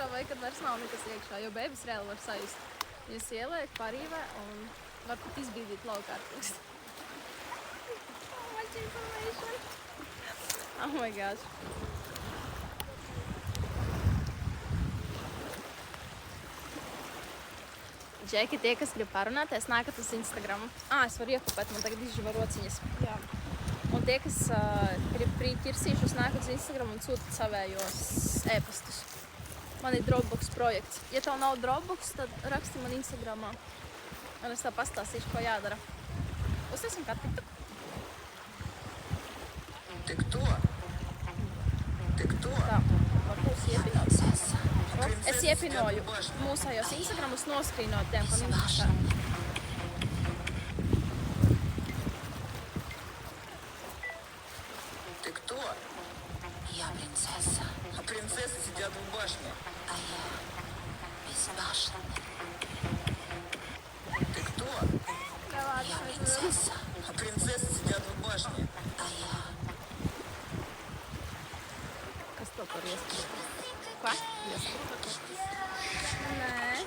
iekšā vai kad vairs nav nekas iekšā, jo bēbis reāli var sajust. Viņas ieliek parīvē un var pat izbīdīt laukā ar pirkstu. Oh, much information. Oh my gosh. Džeki, tie, kas grib parunāties, nākat uz Instagramu. Es varu iekopēt, man tagad izžuva rociņas. Jā. Un tie, kas grib ķirsīšus, nākat uz Instagramu un sūtat savējos e-pastus. Man ir Dropbox projekts. Ja tev nav Dropbox, tad raksti man Instagramā. Un es tev pastāstīšu, ko jādara. Uztaisam kā TikTok. Ты кто? Ты кто? Tā, varbūt iepinot. Es iepinoju mūsējos Instagramus noskrīnotiem par Instagram. Ты кто? Я принцесса, А принцессы сидят в башне. а я безбашенная. Ты кто? Я принцесса, А принцессы сидят в башне. а я Kas to par iespēju? Ko? Nē,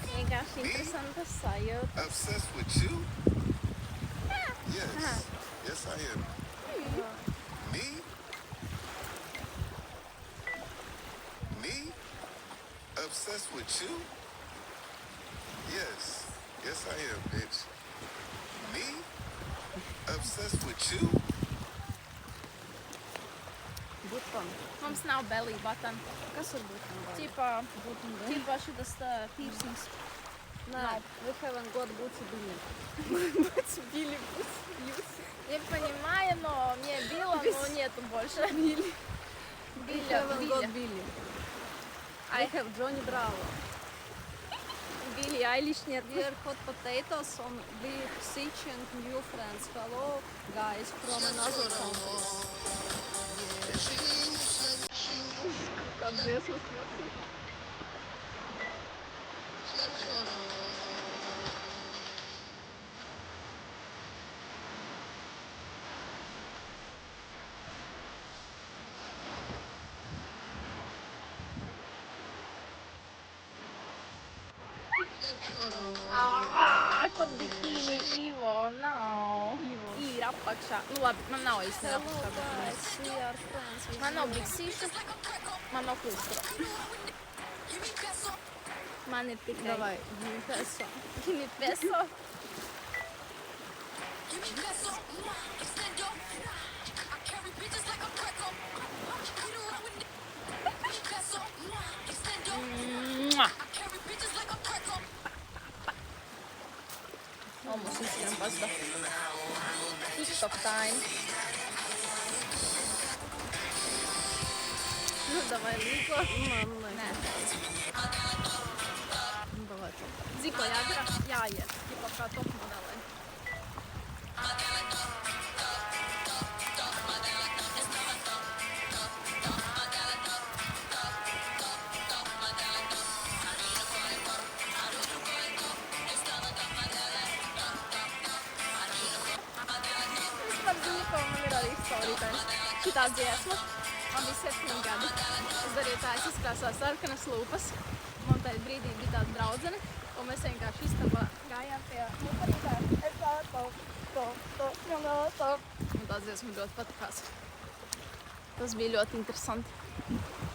vienkārši interesanta sajūta. Obsessed with you? Yes. Yes, I am. Me? Me? Obsessed with you? Yes. Yes, I am, bitch. Me? Obsessed with you? Button. Mums nav belly button. Kas var būt no Ķipā šitas piercings. Nē, we haven't got Bootsy Billy. Били Не понимаю, но мне било, но нету больше. Били. We haven't got Billy. I have Johnny Bravo. Били Айлиш нет. We are hot potatoes on big siege and new friends. Hello, guys from another country. Как весело. Pat bikini Ivo nav. Ir apakšā. Nu labi, man nav īstenībā apakšā. Guys, we are friends. Man nav biksīša, man nav kūstura. Man ir tikai... Давай, give peso. Give me peso. Mua. Almost Instagram pasta. TikTok time. Ну, давай Лико. Nē. Nu, давай так. Ziko jādara? Jāiet. Tipo kā top modelē. Es par Ziko man ir arī storītājs. Šitā dziesma. Man bija 7 gadi. Es darīju tā, es izkrāsoju sarkanas lūpas. Man tajā brīdī bija tāda draudzene, un mēs vienkārši istabā gājām pie luparītāja. Es tā, to. Un tā dziesma ļoti patikās. Tas bija ļoti interesanti.